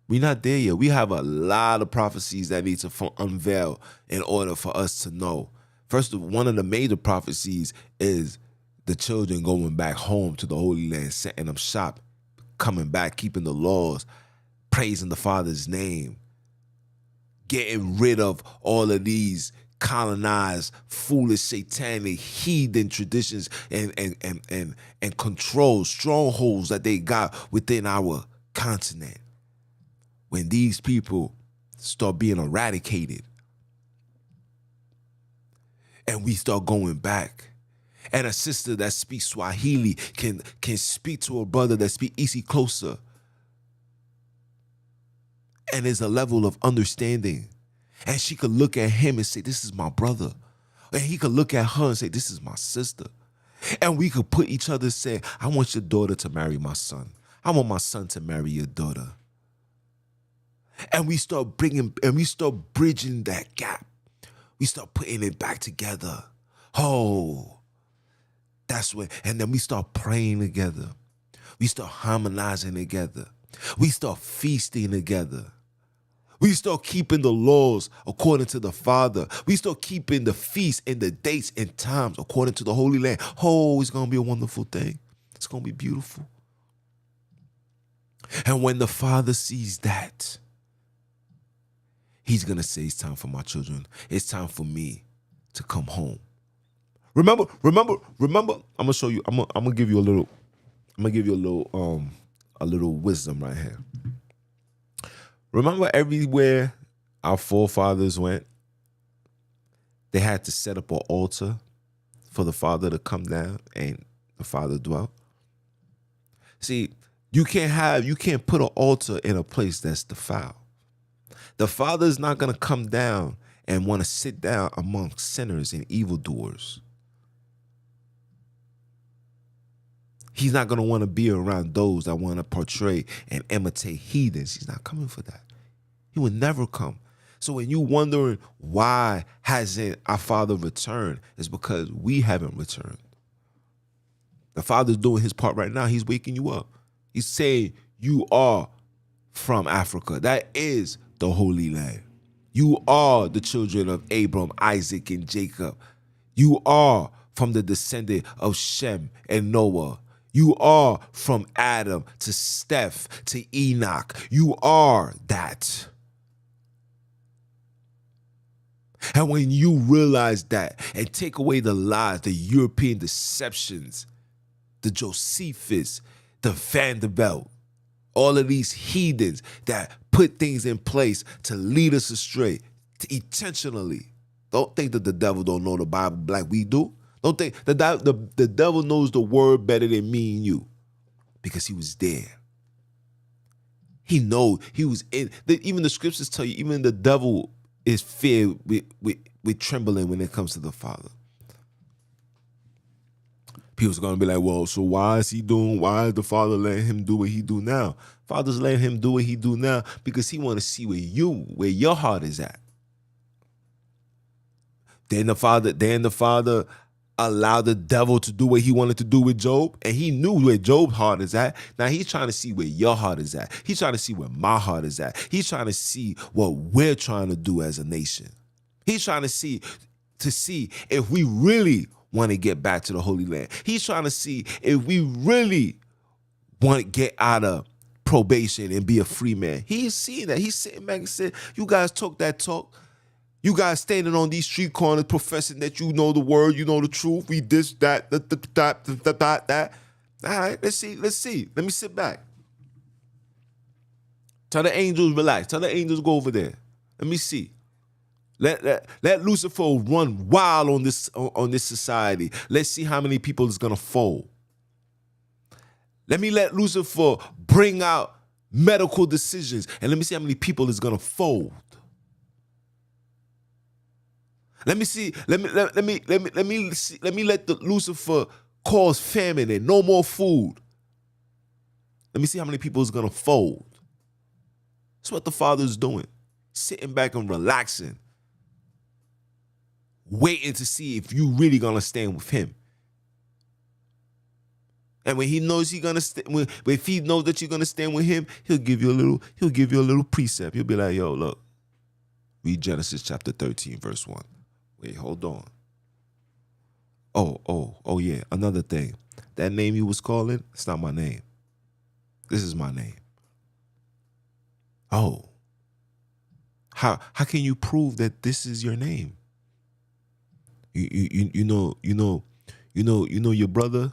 We're not there yet. We have a lot of prophecies that need to unveil in order for us to know. First, one of the major prophecies is the children going back home to the Holy Land, setting up shop, coming back, keeping the laws, praising the Father's name, getting rid of all of these colonized, foolish, satanic, heathen traditions and control, strongholds that they got within our continent. When these people start being eradicated, and we start going back, and a sister that speaks Swahili can speak to a brother that speaks Isi closer, and there's a level of understanding, and she could look at him and say, this is my brother, and he could look at her and say, this is my sister, and we could put each other, say, I want your daughter to marry my son, I want my son to marry your daughter, and we start bridging that gap. We start putting it back together. Oh, that's when, and then we start praying together. We start harmonizing together. We start feasting together. We start keeping the laws according to the Father. We start keeping the feasts and the dates and times according to the Holy Land. Oh, it's going to be a wonderful thing. It's going to be beautiful. And when the Father sees that, He's going to say, it's time for my children. It's time for me to come home. Remember, I'm going to show you, I'm going to give you a little wisdom right here. Remember, everywhere our forefathers went, they had to set up an altar for the Father to come down and the Father dwell. See, you can't put an altar in a place that's defiled. The Father is not going to come down and want to sit down amongst sinners and evildoers. He's not going to want to be around those that want to portray and imitate heathens. He's not coming for that. He would never come. So when you're wondering why hasn't our Father returned, it's because we haven't returned. The Father's doing his part right now. He's waking you up. He's saying you are from Africa. That is the Holy Land. You are the children of Abram, Isaac, and Jacob. You are from the descendant of Shem and Noah. You are from Adam to Steph to Enoch. You are that. And when you realize that and take away the lies, the European deceptions, the Josephus, the Vanderbilt, all of these heathens that put things in place to lead us astray, to intentionally. Don't think that the devil don't know the Bible like we do. Don't think the devil knows the word better than me and you, because he was there. He knows he was in. Even the scriptures tell you, even the devil is feared with trembling when it comes to the Father. People's going to be like, well, so why is the Father letting him do what he do now? Father's letting him do what he do now because he want to see where your heart is at. Then the Father allowed the devil to do what he wanted to do with Job, and he knew where Job's heart is at. Now he's trying to see where your heart is at. He's trying to see where my heart is at. He's trying to see what we're trying to do as a nation. He's trying to see if we really want to get back to the Holy Land. He's trying to see if we really want to get out of probation and be a free man. He's seeing that. He's sitting back and said, you guys talk that talk. You guys standing on these street corners professing that you know the word, you know the truth. We this, that. All right, let's see. Let me sit back. Tell the angels relax. Tell the angels go over there. Let me see. Let Lucifer run wild on this society. Let's see how many people is gonna fold. Let Lucifer bring out medical decisions, and let me see how many people is gonna fold. Let me let the Lucifer cause famine and no more food. Let me see how many people is gonna fold. That's what the Father's doing. Sitting back and relaxing. Waiting to see if you really gonna stand with him. And when he knows if he knows that you're gonna stand with him, he'll give you a little precept. He'll be like, yo, look, read Genesis chapter 13, verse 1. Wait, hold on. Oh yeah, another thing. That name you was calling, it's not my name. This is my name. Oh. How can you prove that this is your name? You know your brother,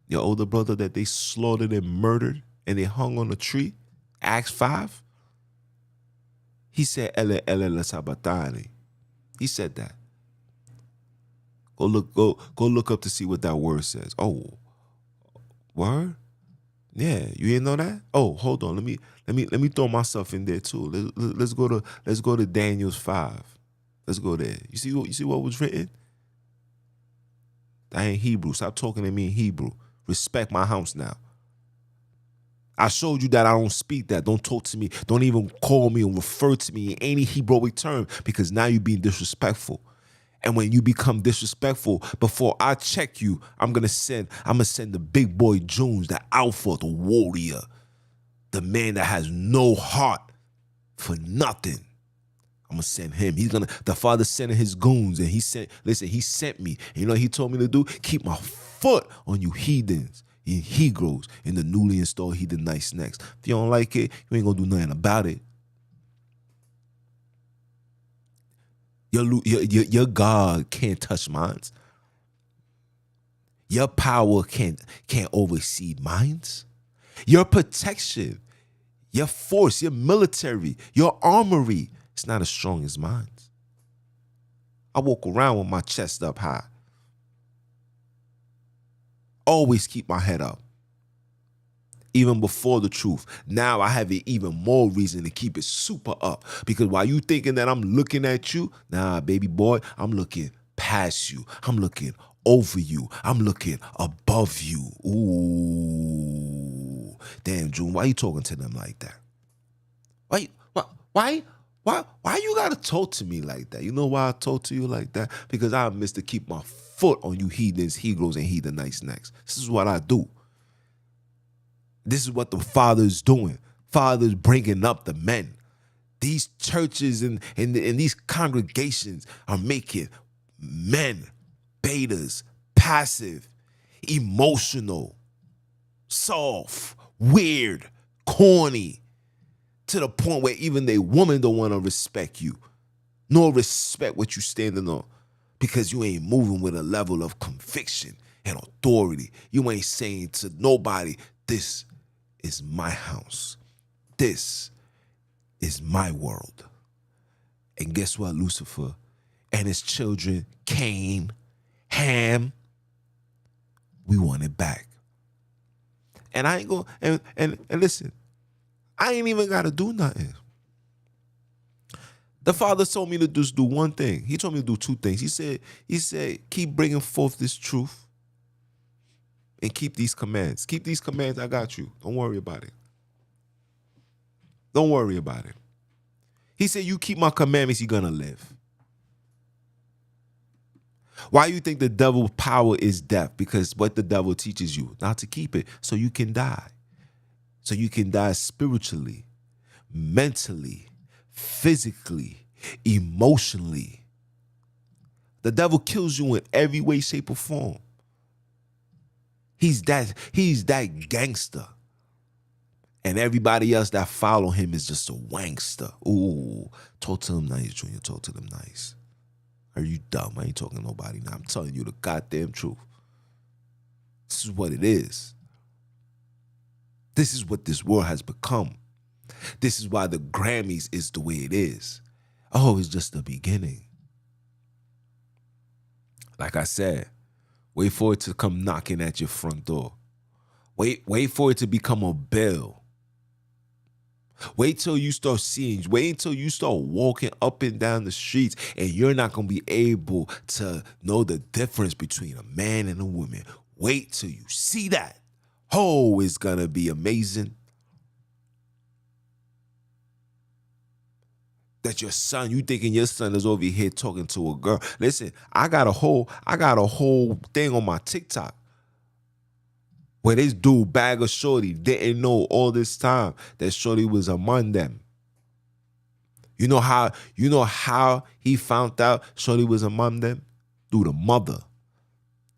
your older brother that they slaughtered and murdered and they hung on a tree? Acts 5. He said Ele la Sabatani. He said that. Go look up to see what that word says. Oh, word? Yeah, you didn't know that? Oh, hold on. Let me throw myself in there too. Let's go to Daniel's 5. Let's go there. You see what was written? That ain't Hebrew. Stop talking to me in Hebrew. Respect my house now. I showed you that I don't speak that. Don't talk to me. Don't even call me or refer to me in any Hebrewic term, because now you're being disrespectful. And when you become disrespectful, before I check you, I'm gonna send the big boy Jones, the alpha, the warrior, the man that has no heart for nothing. I'm gonna send him. The Father sending his goons, and he sent me. And you know what he told me to do? Keep my foot on you heathens, you Hebrews, in the newly installed Heathen Nice Next. If you don't like it, you ain't gonna do nothing about it. Your God can't touch minds. Your power can't oversee minds. Your protection, your force, your military, your armory, it's not as strong as mine. I walk around with my chest up high. Always keep my head up. Even before the truth. Now I have even more reason to keep it super up. Because while you thinking that I'm looking at you, nah, baby boy, I'm looking past you. I'm looking over you. I'm looking above you. Ooh. Damn, June, why you talking to them like that? Why you gotta talk to me like that? You know why I talk to you like that? Because I miss to keep my foot on you heathens, Hebrews, and Heathen Nice Necks. This is what I do. This is what the Father's doing. Father's bringing up the men. These churches and these congregations are making men betas, passive, emotional, soft, weird, corny, to the point where even they woman don't want to respect you, nor respect what you standing on, because you ain't moving with a level of conviction and authority. You ain't saying to nobody, this is my house. This is my world. And guess what, Lucifer and his children, Cain, Ham, we want it back. And I ain't going, and listen, I ain't even got to do nothing. The Father told me to just do one thing. He told me to do two things. He said, keep bringing forth this truth. And keep these commands. Keep these commands, I got you. Don't worry about it. Don't worry about it. He said, you keep my commandments, you're going to live. Why you think the devil's power is death? Because what the devil teaches you, not to keep it, so you can die. So you can die spiritually, mentally, physically, emotionally. The devil kills you in every way, shape, or form. He's that gangster. And everybody else that follow him is just a wankster. Ooh, talk to them nice, Junior. Talk to them nice. Are you dumb? I ain't talking to nobody now. I'm telling you the goddamn truth. This is what it is. This is what this world has become. This is why the Grammys is the way it is. Oh, it's just the beginning. Like I said, wait for it to come knocking at your front door. Wait for it to become a bell. Wait till you start seeing, wait until you start walking up and down the streets and you're not going to be able to know the difference between a man and a woman. Wait till you see that. Oh, it's going to be amazing. That your son, you thinking your son is over here talking to a girl. Listen, I got a whole thing on my TikTok where this dude bag of shorty didn't know all this time that shorty was among them. You know how he found out shorty was among them? Through the mother.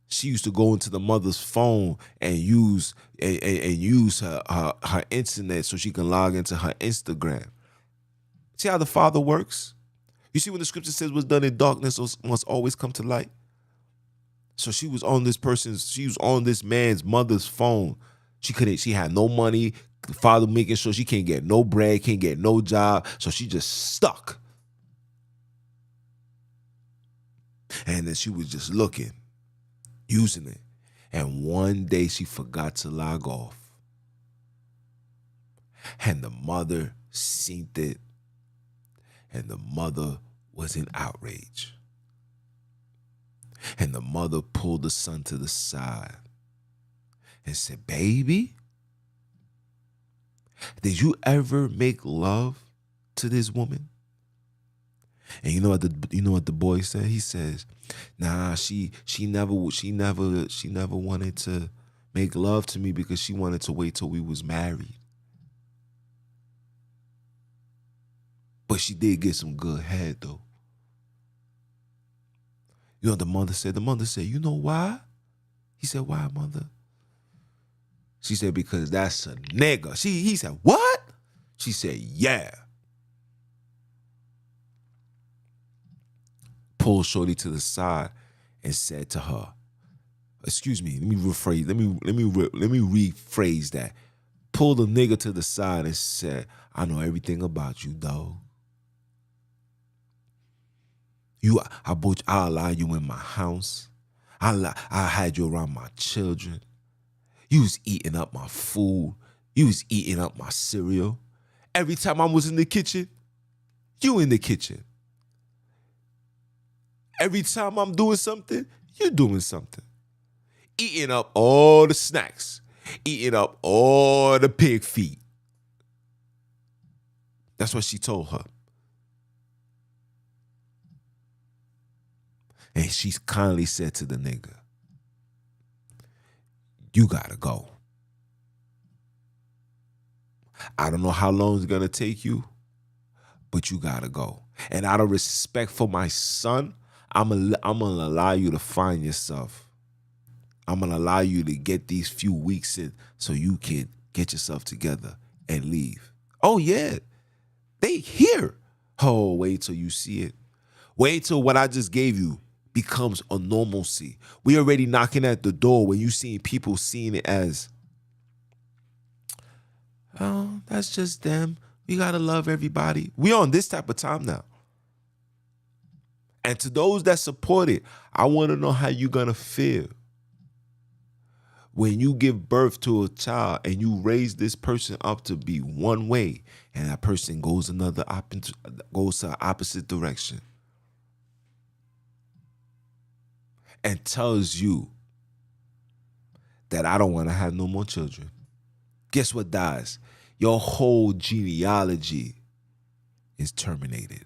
She used to go into the mother's phone and use her internet so she can log into her Instagram. See how the Father works? You see when the scripture says what's done in darkness must always come to light? So she was on this man's mother's phone. She had no money. The father making sure she can't get no bread, can't get no job. So she just stuck. And then she was just looking, using it. And one day she forgot to log off. And the mother seen it. And the mother was in outrage. And the mother pulled the son to the side and said, "Baby, did you ever make love to this woman?" And you know what the boy said? He says, "Nah, she never wanted to make love to me because she wanted to wait till we was married. But she did get some good head though." You know what the mother said? The mother said, "You know why?" He said, "Why, mother?" She said, "Because that's a nigga." He said, "What?" She said, "Yeah." Pulled shorty to the side and said to her, excuse me, let me rephrase that. Pulled the nigga to the side and said, "I know everything about you, dog. I allow you in my house. I had you around my children. You was eating up my food. You was eating up my cereal. Every time I was in the kitchen, you in the kitchen. Every time I'm doing something, you doing something. Eating up all the snacks. Eating up all the pig feet." That's what she told her. And she kindly said to the nigga, "You gotta go. I don't know how long it's gonna take you, but you gotta go. And out of respect for my son, I'm gonna allow you to find yourself. I'm gonna allow you to get these few weeks in so you can get yourself together and leave." Oh yeah, they here. Oh, wait till you see it. Wait till what I just gave you becomes a normalcy. We already knocking at the door when you seeing people seeing it as, "Oh, that's just them. We gotta love everybody." We on this type of time now. And to those that support it, I want to know how you're gonna feel when you give birth to a child and you raise this person up to be one way, and that person goes to the opposite direction and tells you that "I don't want to have no more children." Guess what dies? Your whole genealogy is terminated.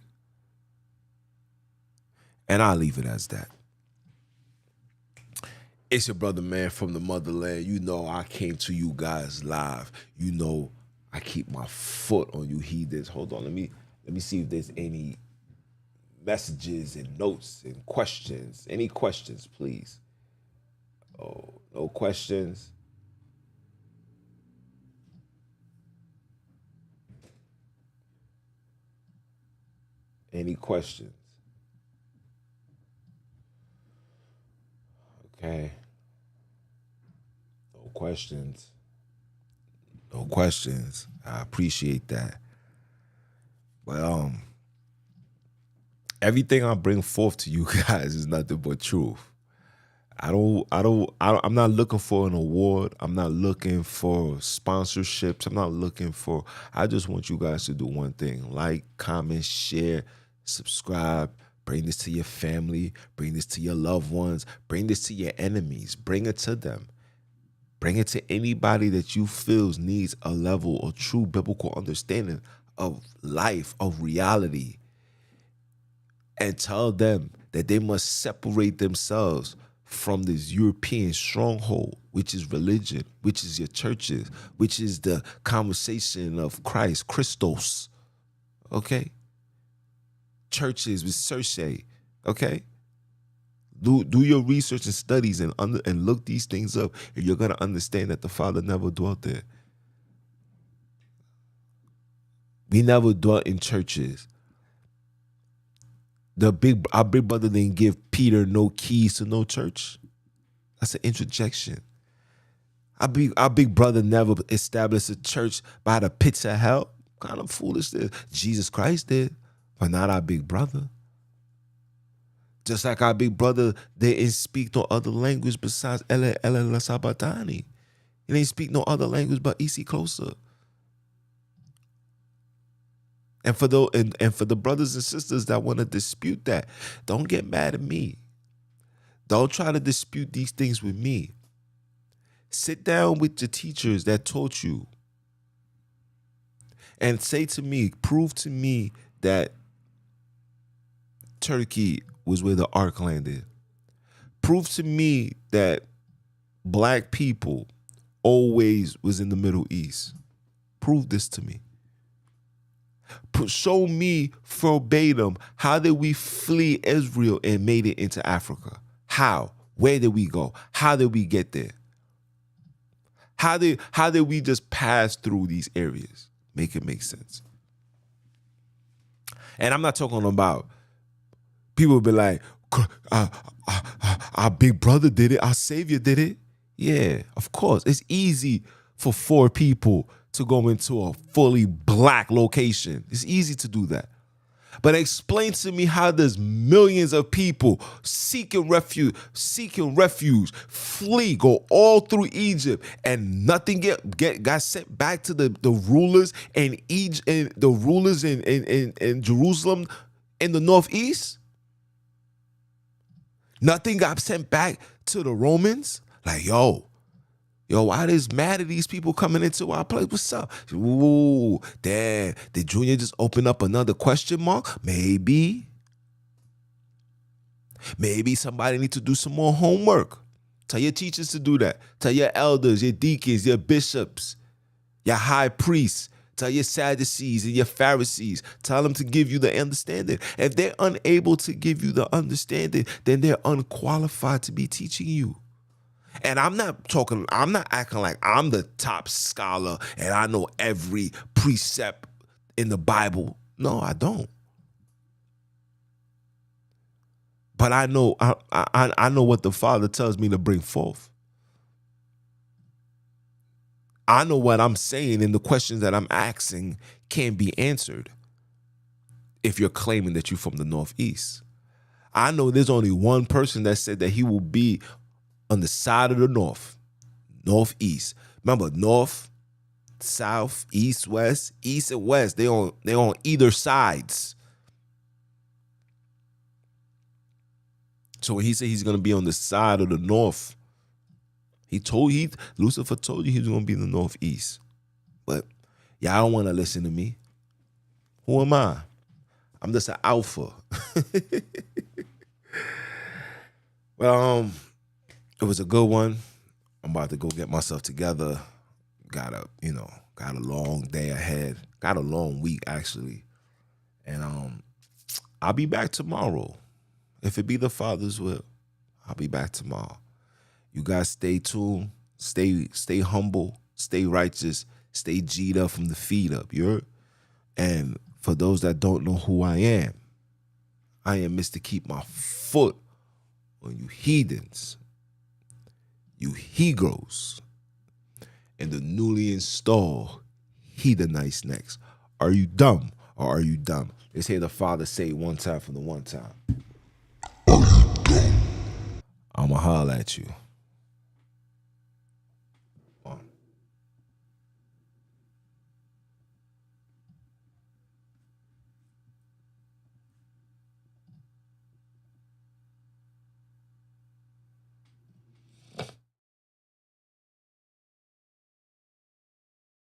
And I'll leave it as that. It's your brother, man, from the motherland. You know I came to you guys live. You know I keep my foot on you heathens. Hold on, let me see if there's any messages and notes and questions. Any questions, please? Oh, no questions. Any questions? Okay. No questions. No questions. I appreciate that. But everything I bring forth to you guys is nothing but truth. I'm not looking for an award. I'm not looking for sponsorships. I'm not looking for, I just want you guys to do one thing: like, comment, share, subscribe. Bring this to your family. Bring this to your loved ones. Bring this to your enemies. Bring it to them. Bring it to anybody that you feel needs a level of true biblical understanding of life, of reality. And tell them that they must separate themselves from this European stronghold, which is religion, which is your churches, which is the conversation of Christ, Christos, okay? Churches with Circe, okay? Do your research and studies and look these things up, and you're going to understand that the Father never dwelt there. We never dwelt in churches. Our big brother didn't give Peter no keys to no church. That's an interjection. Our big brother never established a church by the pits of hell. What kind of foolish this? Jesus Christ did, but not our big brother. Just like our big brother didn't speak no other language besides Ele La Sabatani. He didn't speak no other language but Isi Closer. And for the brothers and sisters that want to dispute that, don't get mad at me. Don't try to dispute these things with me. Sit down with your teachers that taught you and say to me, prove to me that Turkey was where the ark landed. Prove to me that black people always was in the Middle East. Prove this to me. Show me verbatim, how did we flee Israel and made it into Africa? How? Where did we go? How did we get there? How did we just pass through these areas? Make it make sense. And I'm not talking about people be like, our big brother did it, our Savior did it. Yeah, of course. It's easy for 4 people to go into a fully black location. It's easy to do that. But explain to me how there's millions of people seeking refuge, flee, go all through Egypt, and nothing got sent back to the rulers in Egypt and the rulers in Jerusalem in the northeast. Nothing got sent back to the Romans. Like, yo, why is mad at these people coming into our place? What's up? Ooh, damn, did Junior just open up another question mark? Maybe somebody need to do some more homework. Tell your teachers to do that. Tell your elders, your deacons, your bishops, your high priests. Tell your Sadducees and your Pharisees. Tell them to give you the understanding. If they're unable to give you the understanding, then they're unqualified to be teaching you. And I'm not acting like I'm the top scholar and I know every precept in the Bible. No, I don't. But I know I know what the Father tells me to bring forth. I know what I'm saying, and the questions that I'm asking can be answered if you're claiming that you're from the Northeast. I know there's only one person that said that he will be on the side of the northeast. Remember, north, south, east, and west. They on either sides. So when he said he's gonna be on the side of the north, Lucifer told you he was gonna be in the northeast. But y'all don't want to listen to me. Who am I? I'm just an alpha. Well, it was a good one. I'm about to go get myself together. Got a long day ahead. Got a long week, actually. And I'll be back tomorrow. If it be the Father's will, I'll be back tomorrow. You guys stay tuned. Stay humble. Stay righteous. Stay G'd up from the feet up. And for those that don't know who I am Mr. Keep My Foot on you heathens, you Hebrews, and the newly installed Heathenites next. Are you dumb or are you dumb? Let's hear the Father say it one time from the one time. I'm I'ma holler at you.